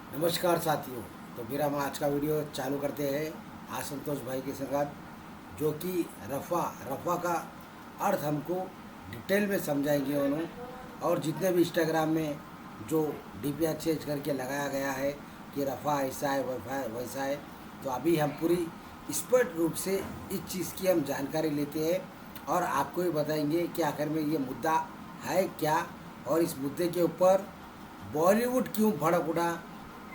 नमस्कार साथियों। तो फिर हम आज का वीडियो चालू करते हैं आसंतोष भाई के साथ, जो कि रफ़ा का अर्थ हमको डिटेल में समझाएंगे उन्होंने। और जितने भी इंस्टाग्राम में जो डीपीआर चेंज करके लगाया गया है कि रफ़ा ऐसा है वैसा है, तो अभी हम पूरी स्पष्ट रूप से इस चीज़ की हम जानकारी लेते हैं और आपको भी बताएंगे कि आखिर में ये मुद्दा है क्या और इस मुद्दे के ऊपर बॉलीवुड क्यों भड़क उठा।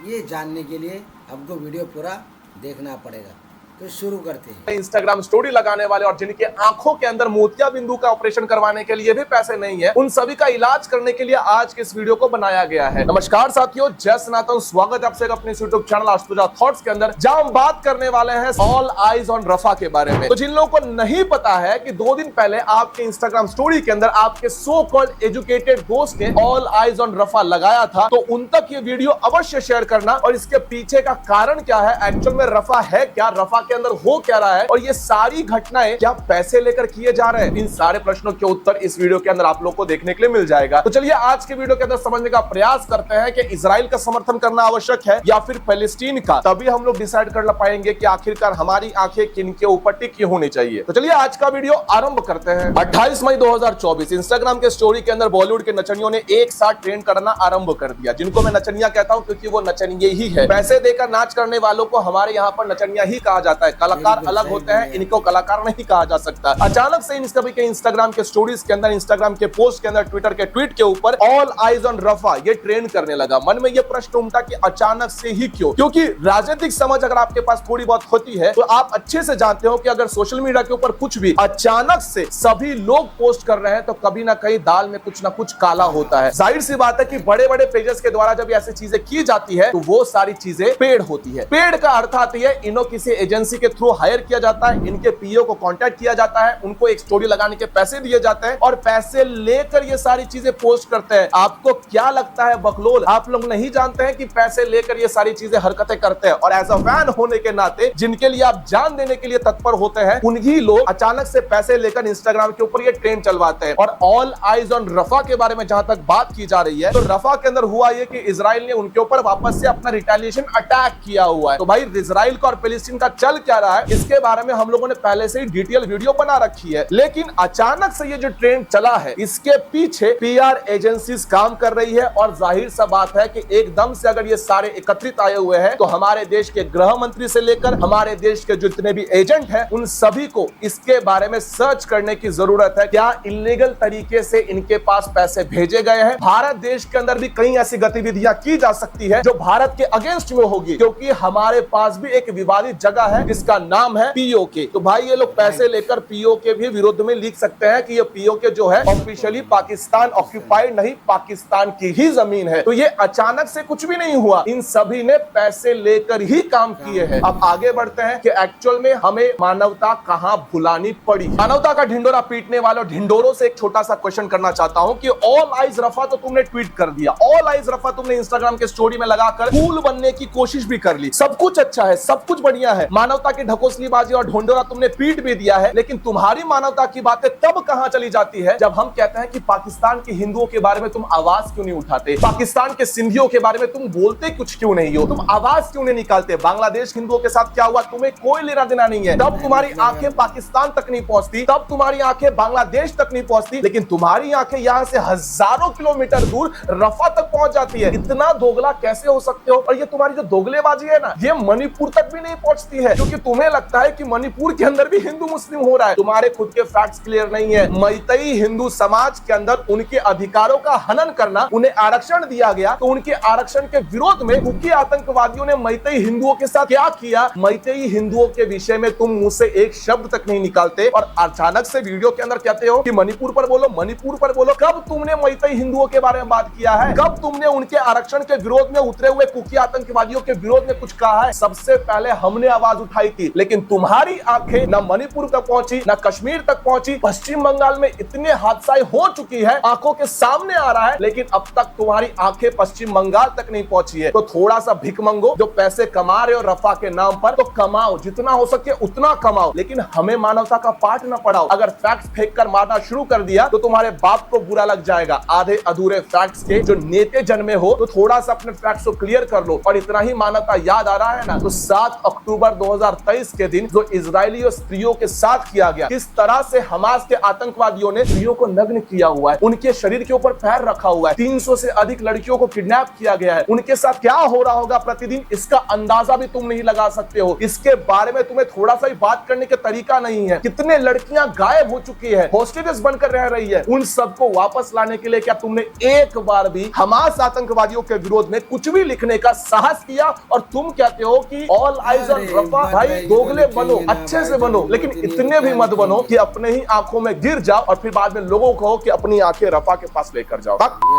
ये जानने के लिए हमको वीडियो पूरा देखना पड़ेगा। तो शुरू करते हैं। इंस्टाग्राम स्टोरी लगाने वाले और जिनके आंखों के अंदर मोतिया बिंदु का ऑपरेशन करवाने के लिए भी पैसे नहीं है, उन सभी का इलाज करने के लिए आज के इस वीडियो को बनाया गया है। नमस्कार साथियों, जय सनातन। स्वागत है आपसे अपने यूट्यूब चैनल अष्टभुजा थॉट्स के अंदर, जहां हम बात करने वाले हैं ऑल आइज ऑन रफा के बारे में। तो जिन लोगों को नहीं पता है कि 2 दिन पहले आपके इंस्टाग्राम स्टोरी के अंदर आपके सो कॉल्ड एजुकेटेड दोस्त ने ऑल आइज ऑन रफा लगाया था, तो उन तक ये वीडियो अवश्य शेयर करना और इसके पीछे का कारण क्या है, एक्चुअल में रफा है क्या, रफा के अंदर हो क्या रहा है और ये सारी घटनाएं क्या पैसे लेकर किए जा रहे हैं। इन सारे प्रश्नों के उत्तर इस वीडियो के अंदर आप लोग को देखने के लिए मिल जाएगा। तो चलिए आज के वीडियो के अंदर समझने का प्रयास करते हैं कि इजराइल का समर्थन करना आवश्यक है या फिर फलस्तीन का। तभी हम लोग डिसाइड कर पाएंगे कि आखिरकार हमारी आंखें किनके ऊपर टिकी होनी चाहिए। तो चलिए आज का वीडियो आरंभ करते हैं। 28 मई 2024 इंस्टाग्राम के स्टोरी के अंदर बॉलीवुड के नचनियों ने एक साथ ट्रेंड करना आरंभ कर दिया, जिनको मैं नचनिया कहता हूं क्योंकि वो नचनिये ही है। पैसे देकर नाच करने वालों को हमारे यहाँ पर नचनिया ही कहा जाता है। कलाकार अलग होते हैं, इनको कलाकार नहीं कहा जा सकता। अचानक से इन सभी के इंस्टाग्राम के स्टोरीज के अंदर, इंस्टाग्राम के पोस्ट के अंदर, ट्विटर के ट्वीट के ऊपर ऑल आइज ऑन रफा ये ट्रेंड करने लगा। मन में ये प्रश्न उमटा कि अचानक से ही क्यों? क्योंकि राजनीतिक समझ अगर आपके पास थोड़ी बहुत होती है तो आप अच्छे से जानते हो कि अगर सोशल मीडिया के ऊपर कुछ भी अचानक से सभी लोग पोस्ट कर रहे हैं तो कभी ना कहीं दाल में कुछ ना कुछ काला होता है। जाहिर सी बात है कि बड़े बड़े पेजेस के द्वारा जब ऐसी चीजें की जाती है तो वो सारी चीजें पेड होती है। पेड का अर्थ आती है इन्हों किसी एजेंसी के थ्रू हायर किया जाता है, इनके पीओ को कांटेक्ट किया जाता है, उनको एक स्टोरी लगाने के पैसे दिए जाते हैं और पैसे लेकर ये सारी चीजें पोस्ट करते हैं। आपको क्या लगता है बकलोल, आप लोग नहीं जानते हैं कि पैसे लेकर ये सारी चीजें हरकतें करते हैं और एज अ फैन होने के नाते जिनके लिए आप जान देने के लिए तत्पर होते हैं, उन्हीं लोग अचानक से पैसे लेकर इंस्टाग्राम के ऊपर ये ट्रेंड चलवाते हैं। और ऑल आइज ऑन रफा के बारे में जहां तक बात की जा रही है तो रफा के अंदर हुआ ये कि इजराइल ने उनके ऊपर वापस से अपना रिटेलिएशन अटैक किया हुआ है। तो भाई इजराइल का और फिलिस्तीन का चल क्या रहा है इसके बारे में हम लोगों ने पहले से ही डिटेल वीडियो बना रखी है, लेकिन अचानक से ये जो ट्रेंड चला है इसके पीछे पीआर एजेंसीज काम कर रही है। और जाहिर सा बात है कि एकदम से अगर ये सारे एकत्रित आए हुए हैं तो हमारे देश के गृह मंत्री से लेकर हमारे देश के जितने भी एजेंट हैं उन सभी को इसके बारे में सर्च करने की जरूरत है। क्या इलीगल तरीके से इनके पास पैसे भेजे गए हैं? भारत देश के अंदर भी कई ऐसी गतिविधियां की जा सकती है जो भारत के अगेंस्ट में होगी, क्योंकि हमारे पास भी एक विवादित जगह है जिसका नाम है पीओके। तो भाई ये लोग पैसे लेकर पीओके भी विरोध में लिख सकते हैं कि ये पीओके जो है ऑफिशियली पाकिस्तान ऑक्यूपाइड नहीं, पाकिस्तान की ही जमीन है। तो ये अचानक से कुछ भी नहीं हुआ, इन सभी ने पैसे लेकर ही काम किए हैं। अब आगे बढ़ते हैं कि एक्चुअल में हमें मानवता कहां भुलानी पड़ी। मानवता का ढिंडोरा पीटने वालों ढिंडोरों से एक छोटा सा क्वेश्चन करना चाहता हूं कि ऑल आइज रफा तो तुमने ट्वीट कर दिया, ऑल आइज रफा तुमने इंस्टाग्राम के स्टोरी में लगाकर कूल बनने की कोशिश भी कर ली, सब कुछ अच्छा है, सब कुछ बढ़िया है, मानवता की ढकोसलीबाजी और ढिंडोरा तुमने पीट भी दिया है, लेकिन तुम्हारी मानवता की बातें तब कहां चली जाती है जब हम कहते हैं कि पाकिस्तान के हिंदुओं के बारे में तुम आवाज क्यों नहीं उठाते, पाकिस्तान के सिंधियों के बारे में तुम बोलते कुछ क्यों नहीं हो, तुम आवाज क्यों नहीं निकालते, बांग्लादेश हिंदुओं के साथ क्या हुआ तुम्हें कोई लेना देना नहीं है। तब तुम्हारी आंखें पाकिस्तान तक नहीं पहुंचती, तब तुम्हारी आंखें बांग्लादेश तक नहीं पहुंचती, लेकिन तुम्हारी आंखें यहां से हजारों किलोमीटर दूर रफा तक पहुंच जाती है। इतना दोगला कैसे हो सकते हो? और ये तुम्हारी जो दोगलेबाजी है ना, ये मणिपुर तक भी नहीं पहुंचती है, क्योंकि तुम्हें लगता है कि मणिपुर के अंदर भी हिंदू मुस्लिम हो रहा है। तुम्हारे खुद के फैक्ट्स क्लियर नहीं है। मैतेई हिंदू समाज के अंदर उनके अधिकारों का हनन करना, उन्हें आरक्षण दिया गया तो उनके आरक्षण के विरोध में कुकी आतंकवादियों ने मैतेई हिंदुओं के साथ क्या किया, मैतेई हिंदुओं के विषय में तुम मुंह से एक शब्द तक नहीं निकालते और अचानक से वीडियो के अंदर कहते हो कि मणिपुर पर बोलो, मणिपुर पर बोलो। कब तुमने मैतेई हिंदुओं के बारे में बात किया है? कब तुमने उनके आरक्षण के विरोध में उतरे हुए कुकी आतंकवादियों के विरोध में कुछ कहा है? सबसे पहले हमने आवाज उठाई थी, लेकिन तुम्हारी आंखें न मणिपुर तक पहुंची, न कश्मीर तक पहुंची। पश्चिम बंगाल में इतने हादसा हो चुकी है, आंखों के सामने आ रहा है, लेकिन अब तक तुम्हारी आंखें पश्चिम बंगाल तक नहीं पहुंची है। तो थोड़ा सा भिख मंगो, जो पैसे कमा रहे हो रफा के नाम पर, तो कमाओ, जितना हो सके उतना कमाओ, लेकिन हमें मानवता का पाठ न पढ़ाओ। अगर फैक्ट्स फेंक कर मारना शुरू कर दिया तो तुम्हारे बाप को बुरा लग जाएगा। आधे अधूरे फैक्ट्स के जो नेते जन्मे हो, तो थोड़ा सा अपने फैक्ट्स को क्लियर कर लो। और इतना ही मानवता याद आ रहा है ना, तो 7 अक्टूबर 2023 के दिन जो इजरायली और स्त्रियों के साथ किया गया, किस तरह से हमास के आतंकवादियों ने स्त्रियों को नग्न किया हुआ है, उनके शरीर के ऊपर पैर रखा हुआ है, 300 से अधिक लड़कियों को किडनैप किया गया है, उनके साथ क्या हो रहा होगा प्रतिदिन, इसका अंदाजा भी तुम नहीं लगा सकते हो। इसके बारे में तुम्हें थोड़ा सा भी बात करने का तरीका नहीं है। कितने लड़कियां गायब हो चुकी है, हॉस्टेजेस बनकर रह रही है, उन सबको वापस लाने के लिए क्या तुमने एक बार भी हमास आतंकवादियों के विरोध में कुछ भी लिखने का साहस किया? और तुम कहते हो कि ऑल आइज ऑन रफा। भाई दोगले बनो, अच्छे से बनो, लेकिन इतने भी मत बनो कि अपने ही आंखों में गिर जाओ और फिर बाद में लोगों को कहो कि अपनी आंखें रफा के पास लेकर जाओ।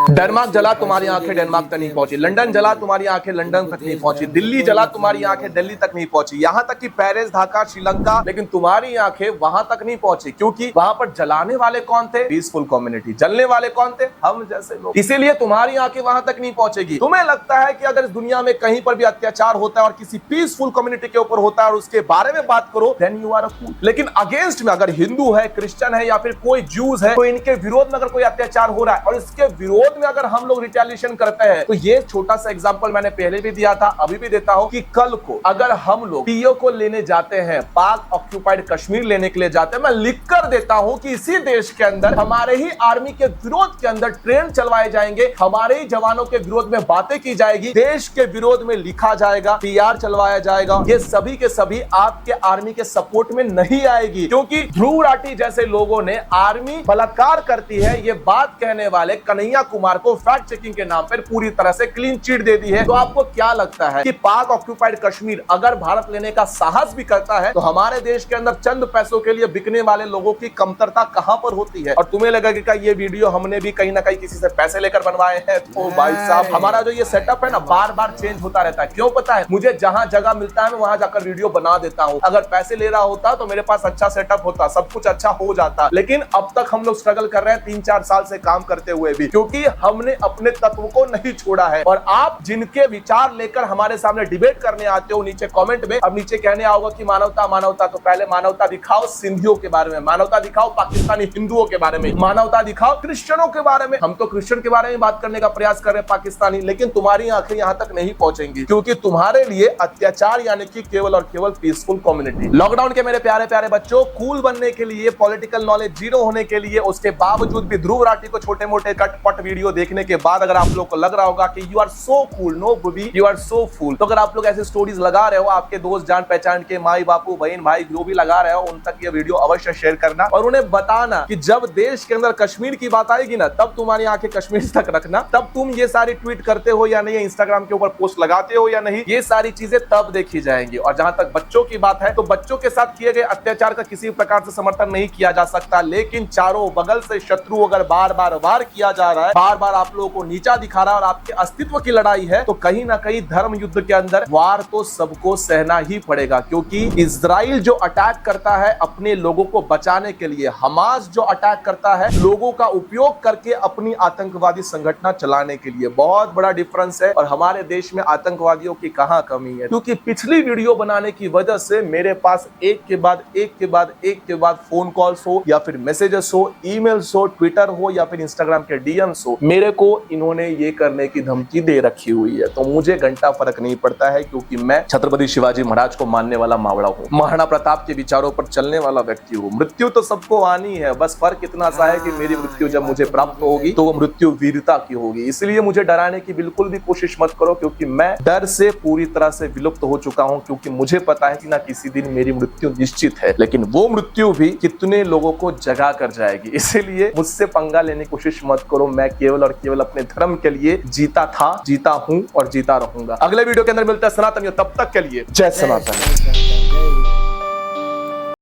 डेनमार्क जला, तुम्हारी आंखें डेनमार्क तक नहीं पहुंची। लंदन जला, तुम्हारी आंखें लंदन तक नहीं पहुंची। दिल्ली जला, तुम्हारी आंखें दिल्ली तक नहीं पहुंची। यहां तक कि पेरिस, ढाका, श्रीलंका, लेकिन तुम्हारी आंखें वहां तक नहीं पहुंची, क्योंकि वहां पर जलाने वाले कौन थे? Peaceful community. जलने वाले कौन थे? हम जैसे लोग। इसीलिए तुम्हारी आंखें वहां तक नहीं पहुंचेगी। तुम्हें लगता है कि अगर इस दुनिया में कहीं पर भी अत्याचार होता है और किसी पीसफुल कम्युनिटी के ऊपर होता है और उसके बारे में बात करो, देन यू आर अ फूल। लेकिन अगेंस्ट में अगर हिंदू है, क्रिश्चियन है या फिर कोई ज्यूज है, तो इनके विरोध में अगर कोई अत्याचार हो रहा है और इसके विरोध में अगर हम लोग रिटेलिएशन करते हैं, तो ये छोटा सा एग्जांपल मैंने पहले भी दिया था, अभी भी देता हूं कि कल को अगर हम लोग पीओ को लेने जाते हैं, पाक ऑक्यूपाइड कश्मीर लेने के लिए जाते हैं, मैं लिख कर देता हूं कि इसी देश के अंदर हमारे ही आर्मी के विरोध के अंदर ट्रेन चलवाए जाएंगे, हमारे ही जवानों के विरोध में बातें की जाएगी, देश के विरोध में लिखा जाएगा, पीआर चलवाया जाएगा। ये सभी के सभी आपके आर्मी के सपोर्ट में नहीं आएगी, क्योंकि ध्रुव राठी जैसे लोगों ने आर्मी बलात्कार करती है ये बात कहने वाले कन्हैया कुमार को फैक्ट चेकिंग के नाम पर पूरी तरह से क्लीन चिट दे दी है। तो आपको क्या लगता है कि पाक ऑक्यूपाइड कश्मीर अगर भारत लेने का साहस भी करता है, तो हमारे देश के अंदर चंद पैसों के लिए बिकने वाले लोगों की कमतरता कहां पर होती है? और तुम्हें लगेगा कि ये वीडियो हमने भी कहीं ना कहीं किसी से पैसे लेकर बनवाए हैं। तो भाई साहब, हमारा जो ये सेटअप है ना, बार बार चेंज होता रहता है। क्यों पता है? मुझे जहां जगह मिलता है मैं वहां जाकर वीडियो बना देता हूं। अगर पैसे ले रहा होता तो मेरे पास अच्छा सेटअप होता, सब कुछ अच्छा हो जाता, लेकिन अब तक हम लोग स्ट्रगल कर रहे हैं 3-4 साल से काम करते हुए भी, क्योंकि हमने अपने तत्व को नहीं छोड़ा है। और आप जिनके विचार लेकर हमारे सामने डिबेट करने आते हो नीचे कमेंट में, अब नीचे कहने आओगे कि मानवता मानवता, तो पहले मानवता दिखाओ सिंधियों के बारे में, मानवता दिखाओ पाकिस्तानी हिंदुओं के बारे में, मानवता दिखाओ क्रिश्चियनों के बारे में। हम तो क्रिश्चियन के बारे में बात करने का प्रयास कर रहे हैं पाकिस्तानी, लेकिन तुम्हारी आंखें यहां तक नहीं पहुंचेंगी, क्योंकि तुम्हारे लिए अत्याचार यानी कि केवल और केवल पीसफुल कम्युनिटी। लॉकडाउन के मेरे प्यारे प्यारे बच्चों, कूल बनने के लिए, पॉलिटिकल नॉलेज जीरो होने के लिए, उसके बावजूद भी ध्रुव राठी को छोटे मोटे कटपट वीडियो देखने के बाद अगर आप लोग को लग रहा होगा कि you are so cool, no booby, you are so fool, तो अगर आप लोग ऐसे स्टोरीज लगा रहे हो, आपके दोस्त जान पहचान के माई बापू बहन भाई जो भी लगा रहे हो, उन तक ये वीडियो अवश्य शेयर करना और उन्हें बताना कि जब देश के अंदर कश्मीर की बात आएगी ना, तब तुम्हारी आंखें कश्मीर तक रखना, तब तुम ये सारी ट्वीट करते हो या नहीं, इंस्टाग्राम के ऊपर पोस्ट लगाते हो या नहीं, ये सारी चीजें तब देखी जाएंगी। और जहां तक बच्चों की बात है, तो बच्चों के साथ किए गए अत्याचार का किसी प्रकार से समर्थन नहीं किया जा सकता, लेकिन चारों बगल से शत्रु अगर बार बार वार किया जा रहा है, बार बार आप लोगों को नीचा दिखा रहा है और आपके अस्तित्व की लड़ाई है, तो कहीं ना कहीं धर्म युद्ध के अंदर वार तो सबको सहना ही पड़ेगा। क्योंकि इजराइल जो अटैक करता है अपने लोगों को बचाने के लिए, हमास जो अटैक करता है लोगों का उपयोग करके अपनी आतंकवादी संगठन चलाने के लिए, बहुत बड़ा डिफरेंस है। और हमारे देश में आतंकवादियों की कहां कमी है? क्योंकि पिछली वीडियो बनाने की वजह से मेरे पास एक के बाद एक फोन कॉल्स हो या फिर मैसेजेस हो, ईमेल्स हो, ट्विटर हो या फिर इंस्टाग्राम के डीएम्स हो, मेरे को इन्होंने ये करने की धमकी दे रखी हुई है। तो मुझे घंटा फर्क नहीं पड़ता है, क्योंकि मैं छत्रपति शिवाजी महाराज को मानने वाला मावड़ा हूँ, महाराणा प्रताप के विचारों पर चलने वाला व्यक्ति हूँ। मृत्यु तो सबको आनी है, बस फर्क इतना सा है कि मेरी मृत्यु जब मुझे प्राप्त होगी तो वो मृत्यु वीरता की होगी। इसलिए मुझे डराने की बिल्कुल भी कोशिश मत करो, क्योंकि मैं डर से पूरी तरह से विलुप्त हो चुका हूँ। क्योंकि मुझे पता है कि ना किसी दिन मेरी मृत्यु निश्चित है, लेकिन वो मृत्यु भी कितने लोगों को जगा कर जाएगी। इसीलिए मुझसे पंगा लेने की कोशिश मत करो। मैं केवल और केवल अपने धर्म के लिए जीता था, जीता हूँ और जीता रहूंगा। अगले वीडियो के अंदर मिलता है सनातन, तब तक के लिए जय सनातन।